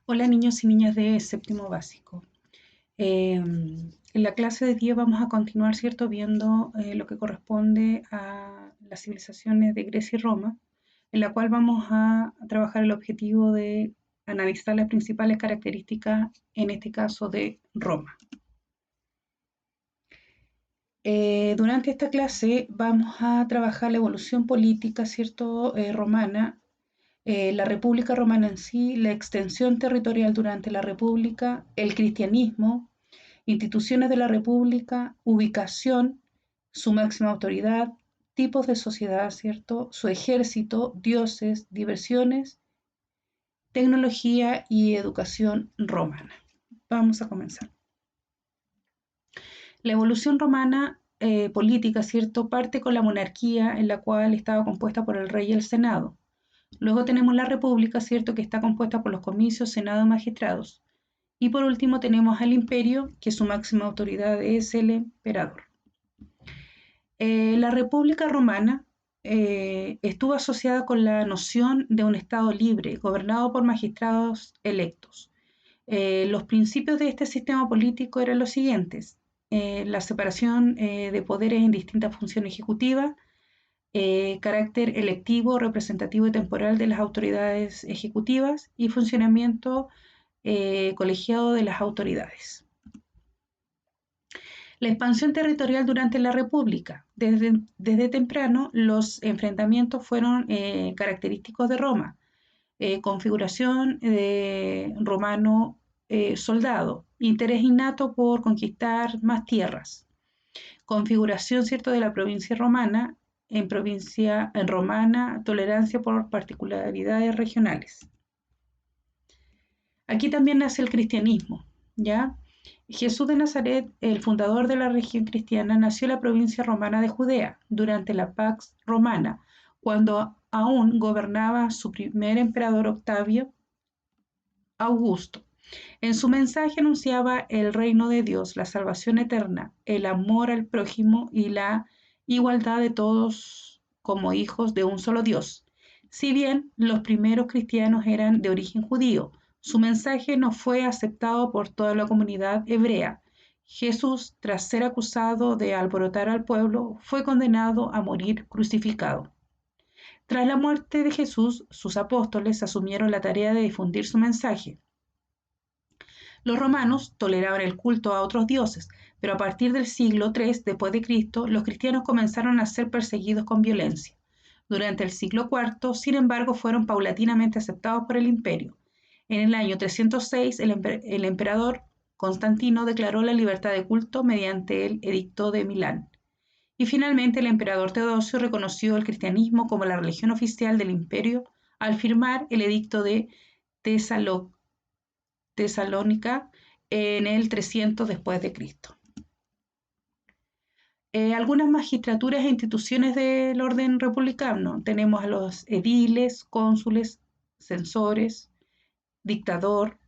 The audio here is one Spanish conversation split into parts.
Hola niños y niñas de séptimo básico. En la clase de día vamos a continuar, ¿cierto?, viendo lo que corresponde a las civilizaciones de Grecia y Roma, en la cual vamos a trabajar el objetivo de analizar las principales características, en este caso de Roma. Durante esta clase vamos a trabajar la evolución política, ¿cierto?, romana, la República Romana en sí, la extensión territorial durante la República, el cristianismo, instituciones de la República, ubicación, su máxima autoridad, tipos de sociedad, ¿cierto? Su ejército, dioses, diversiones, tecnología y educación romana. Vamos a comenzar. La evolución romana política, ¿cierto?, parte con la monarquía, en la cual estaba compuesta por el rey y el senado. Luego tenemos la república, ¿cierto?, que está compuesta por los comicios, senado y magistrados. Y por último tenemos al imperio, que su máxima autoridad es el emperador. La República Romana estuvo asociada con la noción de un Estado libre, gobernado por magistrados electos. Los principios de este sistema político eran los siguientes: la separación de poderes en distintas funciones ejecutivas, carácter electivo, representativo y temporal de las autoridades ejecutivas y funcionamiento colegiado de las autoridades. La expansión territorial durante la República. Desde temprano, los enfrentamientos fueron característicos de Roma. Configuración de romano soldado, interés innato por conquistar más tierras. Configuración, ¿cierto?, de la provincia romana, en romana, tolerancia por particularidades regionales. Aquí también nace el cristianismo, ¿ya? Jesús de Nazaret, el fundador de la región cristiana, nació en la provincia romana de Judea durante la Pax Romana, cuando aún gobernaba su primer emperador Octavio Augusto. En su mensaje anunciaba el reino de Dios, la salvación eterna, el amor al prójimo y la igualdad de todos como hijos de un solo Dios. Si bien los primeros cristianos eran de origen judío, su mensaje no fue aceptado por toda la comunidad hebrea. Jesús, tras ser acusado de alborotar al pueblo, fue condenado a morir crucificado. Tras la muerte de Jesús, sus apóstoles asumieron la tarea de difundir su mensaje. Los romanos toleraban el culto a otros dioses, pero a partir del siglo III después de Cristo, los cristianos comenzaron a ser perseguidos con violencia. Durante el siglo IV, sin embargo, fueron paulatinamente aceptados por el imperio. En el año 306, el emperador Constantino declaró la libertad de culto mediante el Edicto de Milán. Y finalmente el emperador Teodosio reconoció el cristianismo como la religión oficial del imperio al firmar el Edicto de Tesalónica en el 300 después de Cristo. Algunas magistraturas e instituciones del orden republicano. Tenemos a los ediles, cónsules, censores, dictador,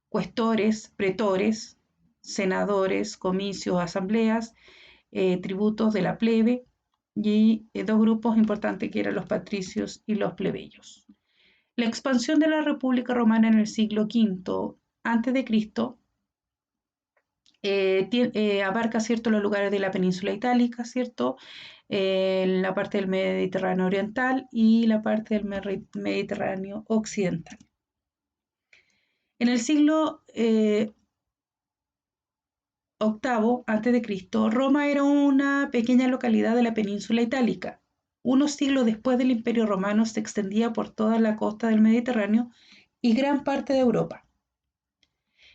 cuestores, pretores, senadores, comicios, asambleas, tributos de la plebe y dos grupos importantes que eran los patricios y los plebeyos. La expansión de la República Romana en el siglo V a.C. Abarca, ¿cierto?, los lugares de la península itálica, ¿cierto?, la parte del Mediterráneo oriental y la parte del Mediterráneo occidental. En el siglo VIII a.C., Roma era una pequeña localidad de la península itálica. Unos siglos después del Imperio Romano se extendía por toda la costa del Mediterráneo y gran parte de Europa.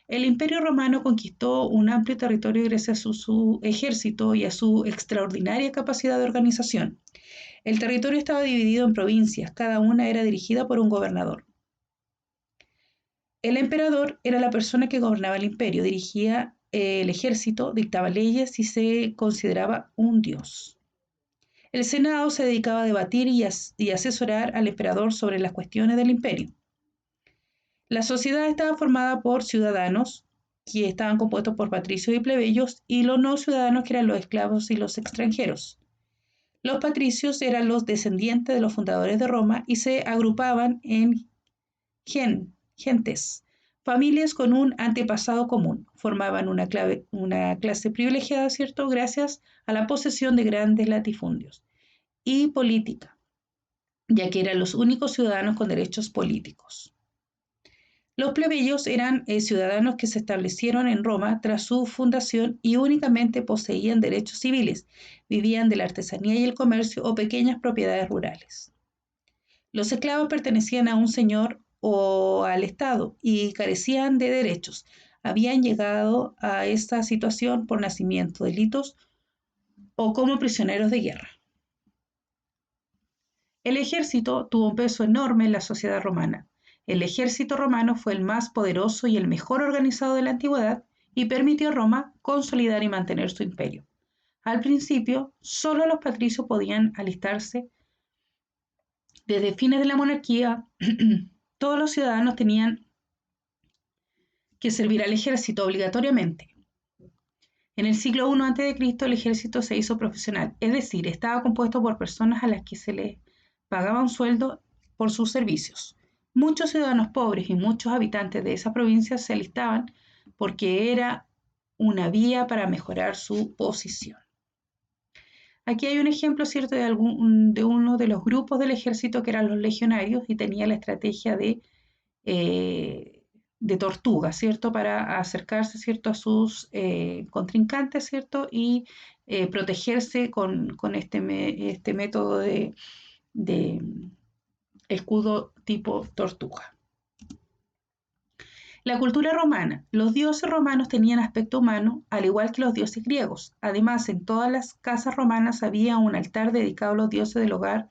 El Imperio Romano conquistó un amplio territorio gracias a su ejército y a su extraordinaria capacidad de organización. El territorio estaba dividido en provincias, cada una era dirigida por un gobernador. El emperador era la persona que gobernaba el imperio, dirigía el ejército, dictaba leyes y se consideraba un dios. El Senado se dedicaba a debatir y asesorar al emperador sobre las cuestiones del imperio. La sociedad estaba formada por ciudadanos, que estaban compuestos por patricios y plebeyos, y los no ciudadanos, que eran los esclavos y los extranjeros. Los patricios eran los descendientes de los fundadores de Roma y se agrupaban en gens, gentes, familias con un antepasado común, formaban una clase privilegiada, ¿cierto?, gracias a la posesión de grandes latifundios, y política, ya que eran los únicos ciudadanos con derechos políticos. Los plebeyos eran ciudadanos que se establecieron en Roma tras su fundación y únicamente poseían derechos civiles, vivían de la artesanía y el comercio o pequeñas propiedades rurales. Los esclavos pertenecían a un señor o al Estado y carecían de derechos. Habían llegado a esta situación por nacimiento, delitos o como prisioneros de guerra. El ejército tuvo un peso enorme en la sociedad romana. El ejército romano fue el más poderoso y el mejor organizado de la antigüedad y permitió a Roma consolidar y mantener su imperio. Al principio, solo los patricios podían alistarse. Desde fines de la monarquía, todos los ciudadanos tenían que servir al ejército obligatoriamente. En el siglo I a.C., el ejército se hizo profesional, es decir, estaba compuesto por personas a las que se les pagaba un sueldo por sus servicios. Muchos ciudadanos pobres y muchos habitantes de esa provincia se alistaban porque era una vía para mejorar su posición. Aquí hay un ejemplo, ¿cierto?, de uno de los grupos del ejército que eran los legionarios y tenía la estrategia de tortuga, ¿cierto?, para acercarse, ¿cierto?, a sus contrincantes, ¿cierto?, y protegerse con este método de escudo tipo tortuga. La cultura romana. Los dioses romanos tenían aspecto humano, al igual que los dioses griegos. Además, en todas las casas romanas había un altar dedicado a los dioses del hogar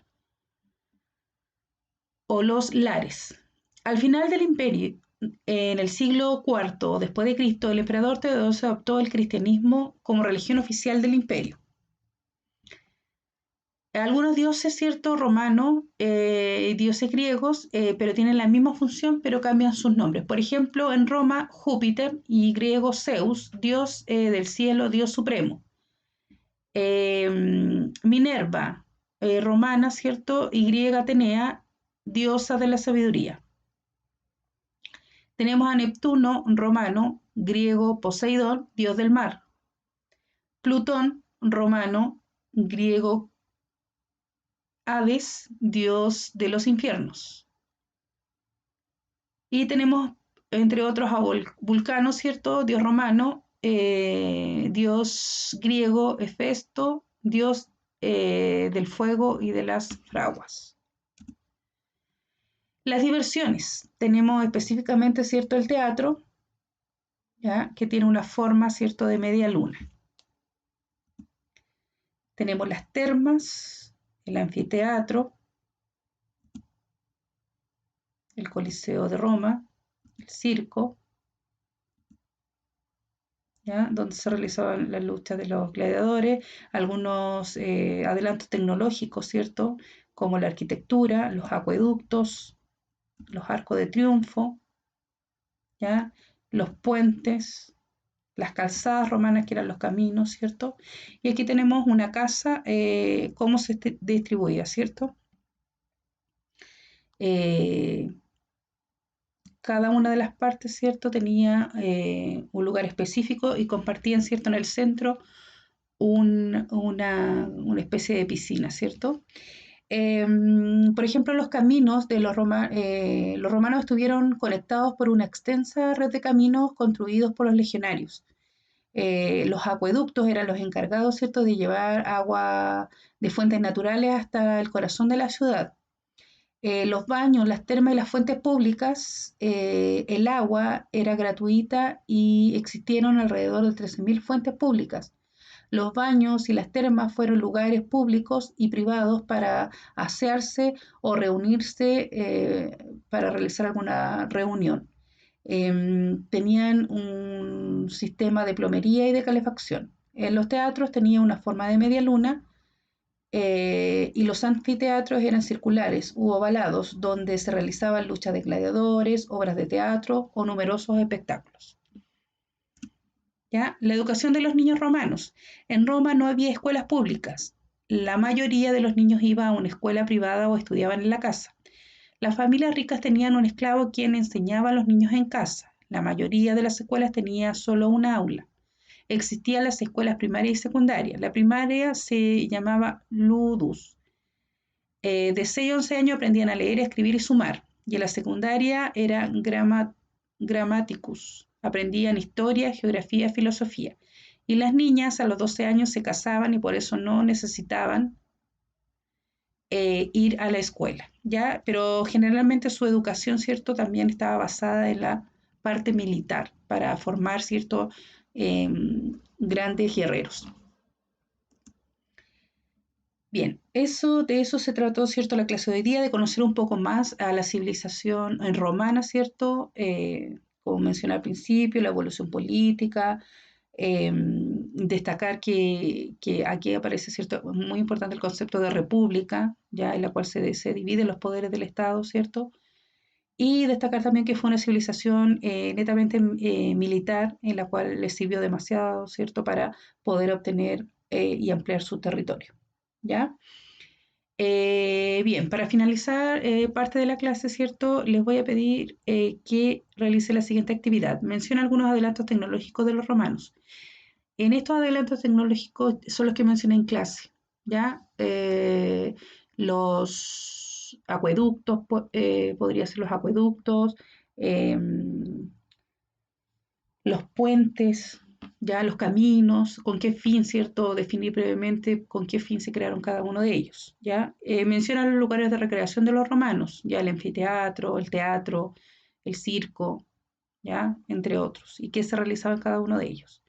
o los lares. Al final del imperio, en el siglo IV después de Cristo, el emperador Teodosio adoptó el cristianismo como religión oficial del imperio. Algunos dioses, ¿cierto?, romanos, dioses griegos, pero tienen la misma función, pero cambian sus nombres. Por ejemplo, en Roma, Júpiter, y griego Zeus, dios del cielo, dios supremo. Minerva, romana, ¿cierto?, y griega Atenea, diosa de la sabiduría. Tenemos a Neptuno, romano, griego Poseidón, dios del mar. Plutón, romano, griego Hades, dios de los infiernos. Y tenemos, entre otros, a Vulcano, ¿cierto?, dios romano, dios griego Hefesto, dios del fuego y de las fraguas. Las diversiones. Tenemos específicamente, ¿cierto?, el teatro, ¿ya?, que tiene una forma, ¿cierto?, de media luna. Tenemos las termas, el anfiteatro, el Coliseo de Roma, el circo, ¿ya?, donde se realizaban las luchas de los gladiadores, algunos adelantos tecnológicos, ¿cierto?, como la arquitectura, los acueductos, los arcos de triunfo, ¿ya?, los puentes, las calzadas romanas que eran los caminos, ¿cierto? Y aquí tenemos una casa, cómo se distribuía, ¿cierto? Cada una de las partes, ¿cierto?, tenía un lugar específico y compartían, ¿cierto?, en el centro una especie de piscina, ¿cierto? Por ejemplo, los caminos de los romanos estuvieron conectados por una extensa red de caminos construidos por los legionarios. Los acueductos eran los encargados, ¿cierto?, de llevar agua de fuentes naturales hasta el corazón de la ciudad. Los baños, las termas y las fuentes públicas, el agua era gratuita y existieron alrededor de 13.000 fuentes públicas. Los baños y las termas fueron lugares públicos y privados para asearse o reunirse para realizar alguna reunión. Tenían un sistema de plomería y de calefacción. En los teatros tenía una forma de media luna y los anfiteatros eran circulares u ovalados, donde se realizaban luchas de gladiadores, obras de teatro o numerosos espectáculos. ¿Ya? La educación de los niños romanos. En Roma no había escuelas públicas. La mayoría de los niños iba a una escuela privada o estudiaban en la casa. Las familias ricas tenían un esclavo quien enseñaba a los niños en casa. La mayoría de las escuelas tenía solo una aula. Existían las escuelas primarias y secundarias. La primaria se llamaba ludus. De 6 a 11 años aprendían a leer, escribir y sumar. Y en la secundaria era grammaticus. Aprendían historia, geografía, filosofía. Y las niñas a los 12 años se casaban y por eso no necesitaban ir a la escuela, ¿ya? Pero generalmente su educación, ¿cierto? También estaba basada en la parte militar para formar, ¿cierto? Grandes guerreros. Bien, de eso se trató, ¿cierto? La clase de hoy día, de conocer un poco más a la civilización romana, ¿cierto? Como mencioné al principio, la evolución política, destacar que aquí aparece, ¿cierto? Muy importante el concepto de república, ya en la cual se dividen los poderes del Estado, ¿cierto? Y destacar también que fue una civilización netamente militar, en la cual le sirvió demasiado, ¿cierto?, para poder obtener y ampliar su territorio, ¿ya? Bien, para finalizar parte de la clase, ¿cierto? Les voy a pedir que realice la siguiente actividad. Menciona algunos adelantos tecnológicos de los romanos. En estos adelantos tecnológicos son los que mencioné en clase, ¿ya? Los acueductos, podría ser los acueductos, eh, los puentes, ya los caminos, con qué fin, ¿cierto? Definir brevemente con qué fin se crearon cada uno de ellos, ¿ya? Menciona los lugares de recreación de los romanos, ya el anfiteatro, el teatro, el circo, ¿ya? Entre otros, y qué se realizaba en cada uno de ellos.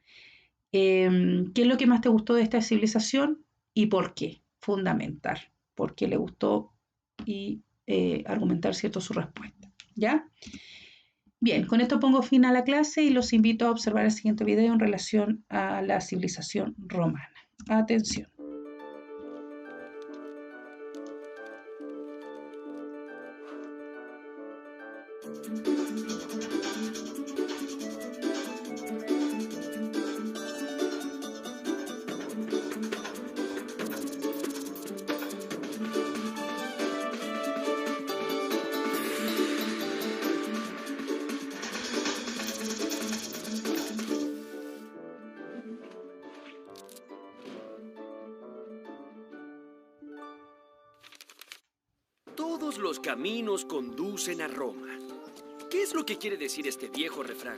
¿Qué es lo que más te gustó de esta civilización y por qué? Fundamental, por qué le gustó y argumentar, ¿cierto?, su respuesta, ¿ya? Bien, con esto pongo fin a la clase y los invito a observar el siguiente video en relación a la civilización romana. Atención. Todos los caminos conducen a Roma. ¿Qué es lo que quiere decir este viejo refrán?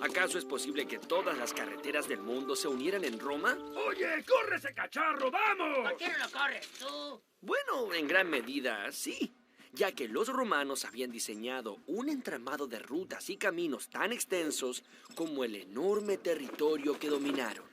¿Acaso es posible que todas las carreteras del mundo se unieran en Roma? ¡Oye, corre ese cacharro, vamos! ¿Por qué no lo corres tú? Bueno, en gran medida, sí, ya que los romanos habían diseñado un entramado de rutas y caminos tan extensos como el enorme territorio que dominaron.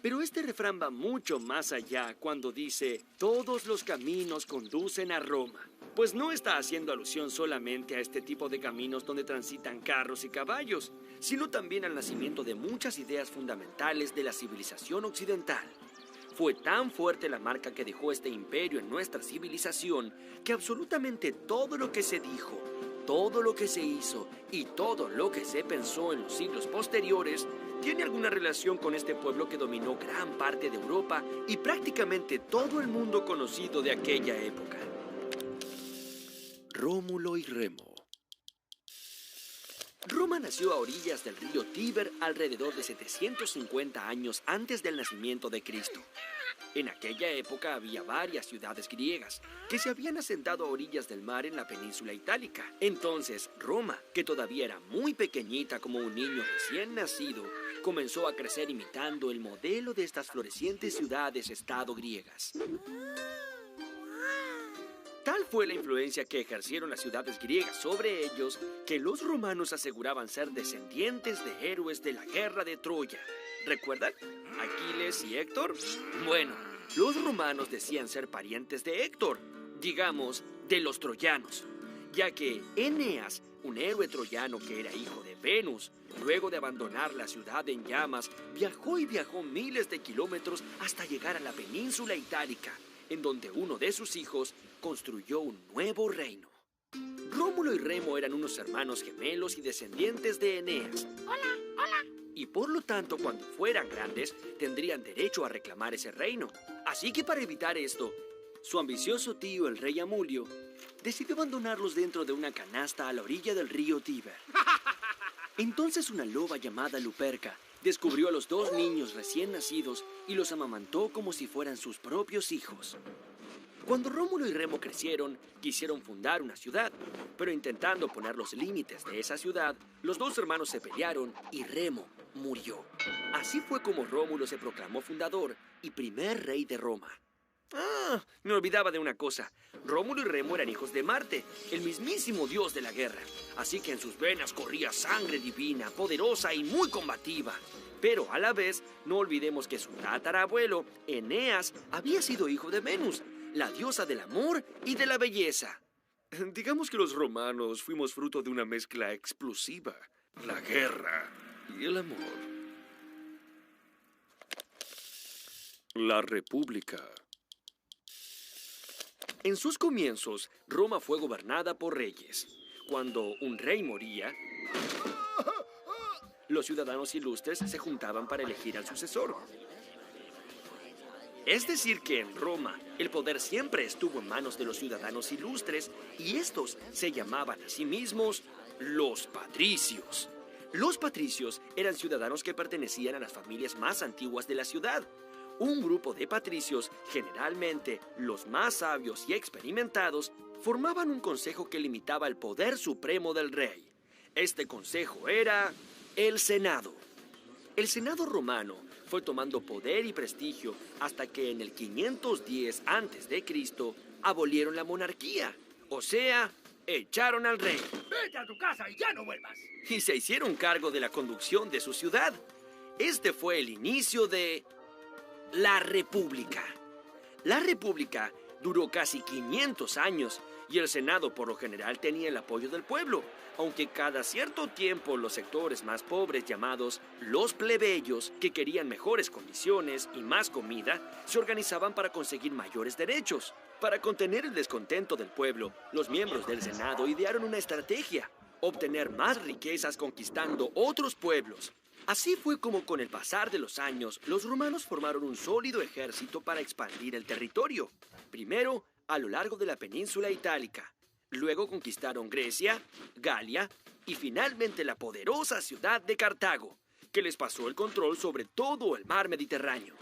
Pero este refrán va mucho más allá cuando dice todos los caminos conducen a Roma. Pues no está haciendo alusión solamente a este tipo de caminos donde transitan carros y caballos, sino también al nacimiento de muchas ideas fundamentales de la civilización occidental. Fue tan fuerte la marca que dejó este imperio en nuestra civilización que absolutamente todo lo que se dijo, todo lo que se hizo y todo lo que se pensó en los siglos posteriores tiene alguna relación con este pueblo que dominó gran parte de Europa y prácticamente todo el mundo conocido de aquella época. Rómulo y Remo. Roma nació a orillas del río Tíber alrededor de 750 años antes del nacimiento de Cristo. En aquella época había varias ciudades griegas que se habían asentado a orillas del mar en la península itálica. Entonces, Roma, que todavía era muy pequeñita como un niño recién nacido, comenzó a crecer imitando el modelo de estas florecientes ciudades-estado griegas. Tal fue la influencia que ejercieron las ciudades griegas sobre ellos que los romanos aseguraban ser descendientes de héroes de la guerra de Troya. ¿Recuerdan? ¿Aquiles y Héctor? Bueno, los romanos decían ser parientes de Héctor, digamos, de los troyanos, ya que Eneas, un héroe troyano que era hijo de Venus, luego de abandonar la ciudad en llamas, viajó miles de kilómetros hasta llegar a la península itálica, en donde uno de sus hijos construyó un nuevo reino. Rómulo y Remo eran unos hermanos gemelos y descendientes de Eneas. Hola, hola. Y por lo tanto, cuando fueran grandes, tendrían derecho a reclamar ese reino. Así que para evitar esto, Su ambicioso tío, el rey Amulio, decidió abandonarlos dentro de una canasta a la orilla del río Tíber. Entonces una loba llamada Luperca descubrió a los dos niños recién nacidos y los amamantó como si fueran sus propios hijos. Cuando Rómulo y Remo crecieron, quisieron fundar una ciudad, pero intentando poner los límites de esa ciudad, los dos hermanos se pelearon y Remo murió. Así fue como Rómulo se proclamó fundador y primer rey de Roma. Me olvidaba de una cosa. Rómulo y Remo eran hijos de Marte, el mismísimo dios de la guerra. Así que en sus venas corría sangre divina, poderosa y muy combativa. Pero a la vez, no olvidemos que su tatarabuelo, Eneas, había sido hijo de Venus, la diosa del amor y de la belleza. Digamos que los romanos fuimos fruto de una mezcla explosiva. La guerra y el amor. La República. En sus comienzos, Roma fue gobernada por reyes. Cuando un rey moría, los ciudadanos ilustres se juntaban para elegir al sucesor. Es decir que en Roma, el poder siempre estuvo en manos de los ciudadanos ilustres y estos se llamaban a sí mismos los patricios. Los patricios eran ciudadanos que pertenecían a las familias más antiguas de la ciudad. Un grupo de patricios, generalmente los más sabios y experimentados, formaban un consejo que limitaba el poder supremo del rey. Este consejo era el Senado. El Senado romano fue tomando poder y prestigio hasta que en el 510 a.C. abolieron la monarquía, o sea, echaron al rey. ¡Vete a tu casa y ya no vuelvas! Y se hicieron cargo de la conducción de su ciudad. Este fue el inicio de la República. La República duró casi 500 años y el Senado por lo general tenía el apoyo del pueblo, aunque cada cierto tiempo los sectores más pobres llamados los plebeyos, que querían mejores condiciones y más comida, se organizaban para conseguir mayores derechos. Para contener el descontento del pueblo, los miembros del Senado idearon una estrategia: obtener más riquezas conquistando otros pueblos. Así fue como con el pasar de los años, los romanos formaron un sólido ejército para expandir el territorio. Primero, a lo largo de la península itálica. Luego conquistaron Grecia, Galia y finalmente la poderosa ciudad de Cartago, que les pasó el control sobre todo el mar Mediterráneo.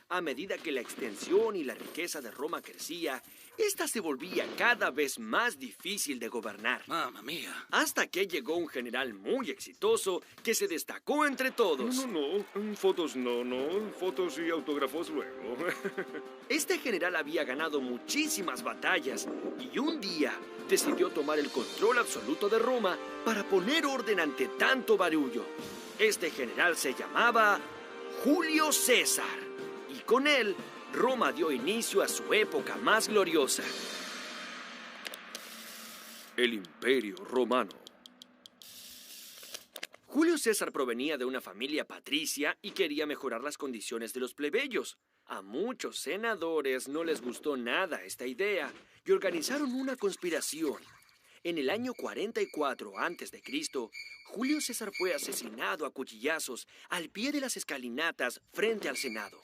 A medida que la extensión y la riqueza de Roma crecía, esta se volvía cada vez más difícil de gobernar. ¡Mamma mía! Hasta que llegó un general muy exitoso que se destacó entre todos. No. Fotos no. Fotos y autógrafos luego. Este general había ganado muchísimas batallas y un día decidió tomar el control absoluto de Roma para poner orden ante tanto barullo. Este general se llamaba Julio César. Y con él, Roma dio inicio a su época más gloriosa. El Imperio Romano. Julio César provenía de una familia patricia y quería mejorar las condiciones de los plebeyos. A muchos senadores no les gustó nada esta idea y organizaron una conspiración. En el año 44 a.C., Julio César fue asesinado a cuchillazos al pie de las escalinatas frente al Senado.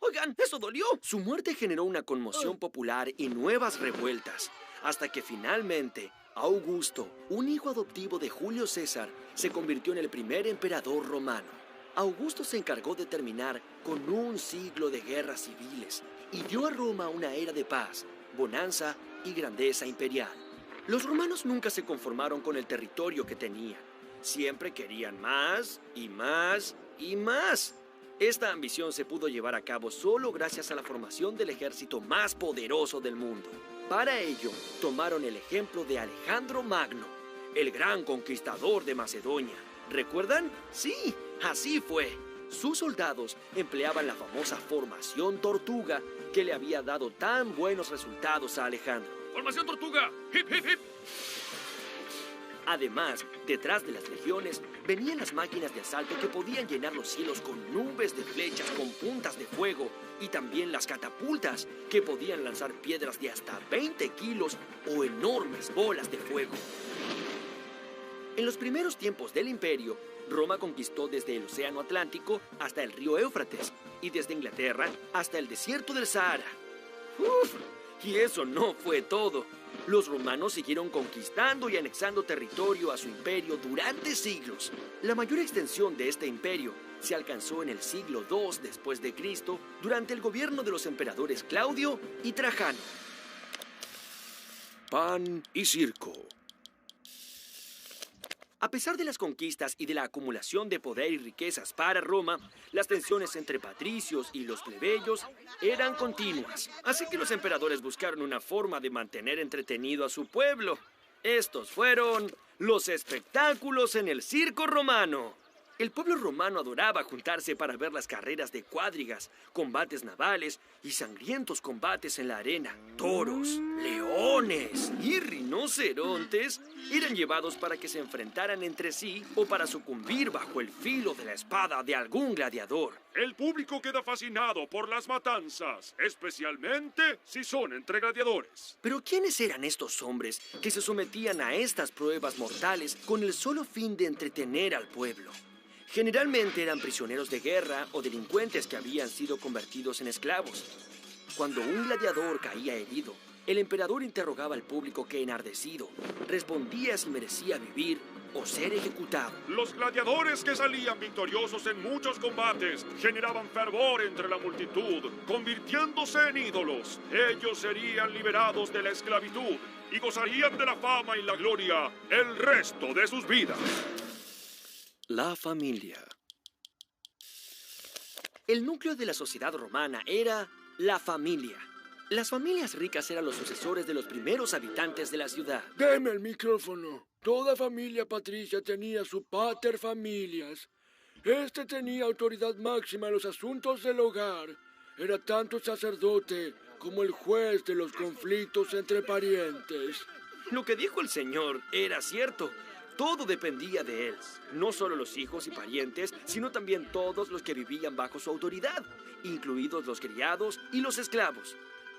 Oigan, ¿eso dolió? Su muerte generó una conmoción popular y nuevas revueltas, hasta que finalmente Augusto, un hijo adoptivo de Julio César, se convirtió en el primer emperador romano. Augusto se encargó de terminar con un siglo de guerras civiles y dio a Roma una era de paz, bonanza y grandeza imperial. Los romanos nunca se conformaron con el territorio que tenían. Siempre querían más y más y más. Esta ambición se pudo llevar a cabo solo gracias a la formación del ejército más poderoso del mundo. Para ello, tomaron el ejemplo de Alejandro Magno, el gran conquistador de Macedonia. ¿Recuerdan? Sí, así fue. Sus soldados empleaban la famosa formación tortuga que le había dado tan buenos resultados a Alejandro. ¡Formación tortuga! ¡Hip, hip, hip! Además, detrás de las legiones venían las máquinas de asalto que podían llenar los cielos con nubes de flechas con puntas de fuego y también las catapultas que podían lanzar piedras de hasta 20 kilos o enormes bolas de fuego. En los primeros tiempos del imperio, Roma conquistó desde el Océano Atlántico hasta el río Éufrates y desde Inglaterra hasta el desierto del Sahara. Uf, y eso no fue todo. Los romanos siguieron conquistando y anexando territorio a su imperio durante siglos. La mayor extensión de este imperio se alcanzó en el siglo II después de Cristo durante el gobierno de los emperadores Claudio y Trajano. Pan y circo. A pesar de las conquistas y de la acumulación de poder y riquezas para Roma, las tensiones entre patricios y los plebeyos eran continuas. Así que los emperadores buscaron una forma de mantener entretenido a su pueblo. Estos fueron los espectáculos en el circo romano. El pueblo romano adoraba juntarse para ver las carreras de cuadrigas, combates navales y sangrientos combates en la arena. Toros, leones y rinocerontes eran llevados para que se enfrentaran entre sí o para sucumbir bajo el filo de la espada de algún gladiador. El público queda fascinado por las matanzas, especialmente si son entre gladiadores. Pero ¿quiénes eran estos hombres que se sometían a estas pruebas mortales con el solo fin de entretener al pueblo? Generalmente eran prisioneros de guerra o delincuentes que habían sido convertidos en esclavos. Cuando un gladiador caía herido, el emperador interrogaba al público que, enardecido, respondía si merecía vivir o ser ejecutado. Los gladiadores que salían victoriosos en muchos combates generaban fervor entre la multitud, convirtiéndose en ídolos. Ellos serían liberados de la esclavitud y gozarían de la fama y la gloria el resto de sus vidas. La familia. El núcleo de la sociedad romana era la familia. Las familias ricas eran los sucesores de los primeros habitantes de la ciudad. Deme el micrófono. Toda familia patricia tenía su pater familias. Este tenía autoridad máxima en los asuntos del hogar. Era tanto el sacerdote como el juez de los conflictos entre parientes. Lo que dijo el señor era cierto. Todo dependía de él. No solo los hijos y parientes, sino también todos los que vivían bajo su autoridad, incluidos los criados y los esclavos.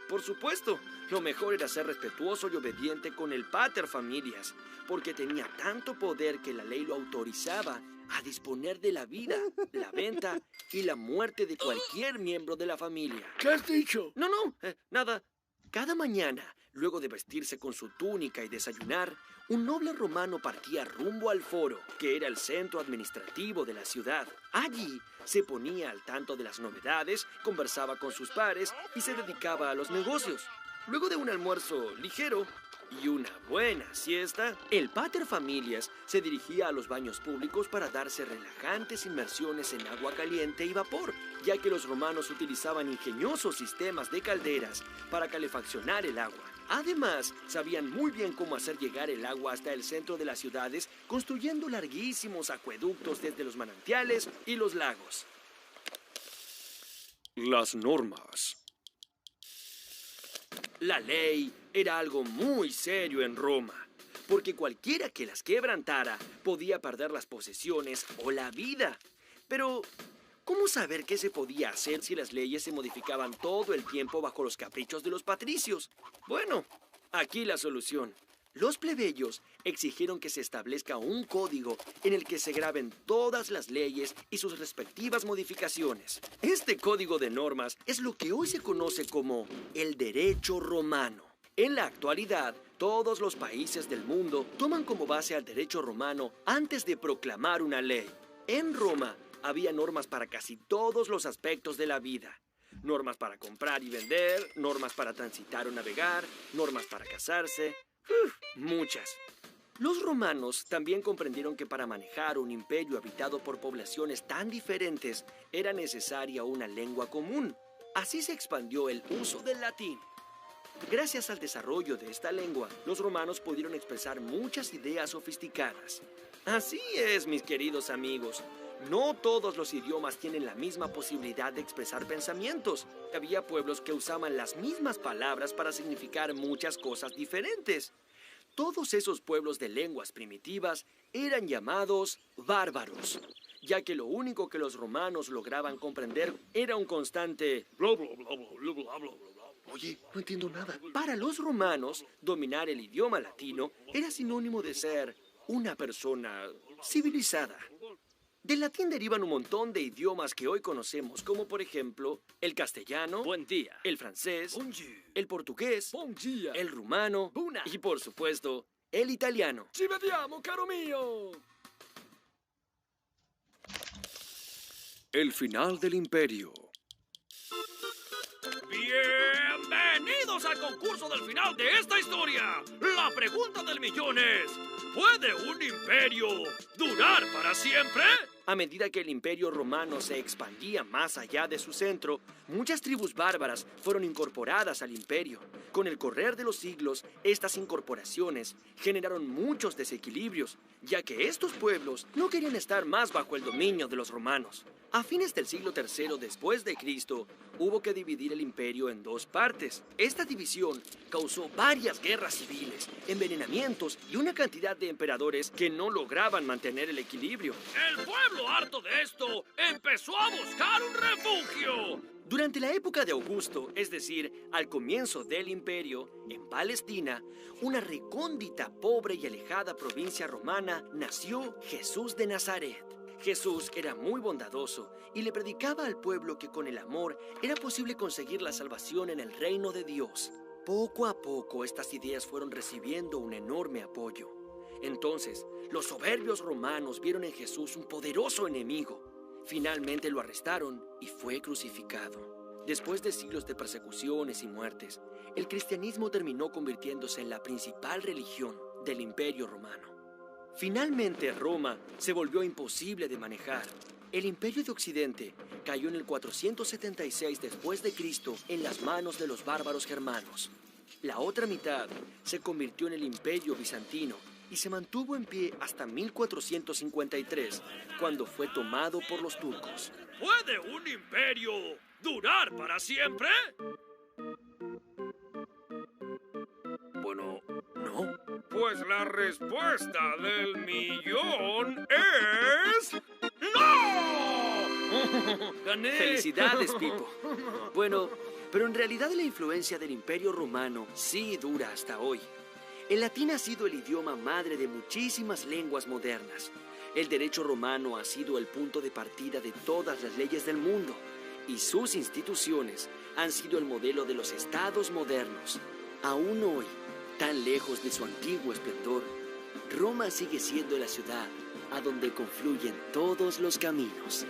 Por supuesto, lo mejor era ser respetuoso y obediente con el pater familias, porque tenía tanto poder que la ley lo autorizaba a disponer de la vida, la venta y la muerte de cualquier miembro de la familia. ¿Qué has dicho? No, nada. Cada mañana, luego de vestirse con su túnica y desayunar, un noble romano partía rumbo al foro, que era el centro administrativo de la ciudad. Allí se ponía al tanto de las novedades, conversaba con sus pares y se dedicaba a los negocios. Luego de un almuerzo ligero y una buena siesta, el pater familias se dirigía a los baños públicos para darse relajantes inmersiones en agua caliente y vapor, ya que los romanos utilizaban ingeniosos sistemas de calderas para calefaccionar el agua. Además, sabían muy bien cómo hacer llegar el agua hasta el centro de las ciudades, construyendo larguísimos acueductos desde los manantiales y los lagos. Las normas. La ley era algo muy serio en Roma, porque cualquiera que las quebrantara podía perder las posesiones o la vida. Pero, ¿cómo saber qué se podía hacer si las leyes se modificaban todo el tiempo bajo los caprichos de los patricios? Bueno, aquí la solución. Los plebeyos exigieron que se establezca un código en el que se graben todas las leyes y sus respectivas modificaciones. Este código de normas es lo que hoy se conoce como el derecho romano. En la actualidad, todos los países del mundo toman como base al derecho romano antes de proclamar una ley. En Roma había normas para casi todos los aspectos de la vida. Normas para comprar y vender, normas para transitar o navegar, normas para casarse. Muchas. Los romanos también comprendieron que para manejar un imperio habitado por poblaciones tan diferentes era necesaria una lengua común. Así se expandió el uso del latín. Gracias al desarrollo de esta lengua, los romanos pudieron expresar muchas ideas sofisticadas. Así es, mis queridos amigos. No todos los idiomas tienen la misma posibilidad de expresar pensamientos. Había pueblos que usaban las mismas palabras para significar muchas cosas diferentes. Todos esos pueblos de lenguas primitivas eran llamados bárbaros, ya que lo único que los romanos lograban comprender era un constante bla, bla, bla, bla, bla, bla, bla, bla. Oye, no entiendo nada. Para los romanos, dominar el idioma latino era sinónimo de ser una persona civilizada. Del latín derivan un montón de idiomas que hoy conocemos, como por ejemplo el castellano, Buen día. el francés, Bonjour. el portugués, Bom dia. el rumano Buna. y por supuesto el italiano. Ci vediamo, caro mio. El final del imperio. Bienvenidos al concurso del final de esta historia. La pregunta del millón es, ¿puede un imperio durar para siempre? A medida que el imperio romano se expandía más allá de su centro, muchas tribus bárbaras fueron incorporadas al imperio. Con el correr de los siglos, estas incorporaciones generaron muchos desequilibrios, ya que estos pueblos no querían estar más bajo el dominio de los romanos. A fines del siglo III después de Cristo, hubo que dividir el imperio en dos partes. Esta división causó varias guerras civiles, envenenamientos y una cantidad de emperadores que no lograban mantener el equilibrio. El pueblo, harto de esto, empezó a buscar un refugio. Durante la época de Augusto, es decir, al comienzo del imperio, en Palestina, una recóndita, pobre y alejada provincia romana, nació Jesús de Nazaret. Jesús era muy bondadoso y le predicaba al pueblo que con el amor era posible conseguir la salvación en el reino de Dios. Poco a poco estas ideas fueron recibiendo un enorme apoyo. Entonces, los soberbios romanos vieron en Jesús un poderoso enemigo. Finalmente lo arrestaron y fue crucificado. Después de siglos de persecuciones y muertes, el cristianismo terminó convirtiéndose en la principal religión del Imperio Romano. Finalmente, Roma se volvió imposible de manejar. El Imperio de Occidente cayó en el 476 después de Cristo en las manos de los bárbaros germanos. La otra mitad se convirtió en el Imperio Bizantino y se mantuvo en pie hasta 1453, cuando fue tomado por los turcos. ¿Puede un imperio durar para siempre? Bueno, no. Pues la respuesta del millón es... ¡No! ¡Gané! ¡Felicidades, Pipo! Bueno, pero en realidad la influencia del Imperio Romano sí dura hasta hoy. El latín ha sido el idioma madre de muchísimas lenguas modernas. El derecho romano ha sido el punto de partida de todas las leyes del mundo. Y sus instituciones han sido el modelo de los estados modernos. Aún hoy, tan lejos de su antiguo esplendor, Roma sigue siendo la ciudad a donde confluyen todos los caminos.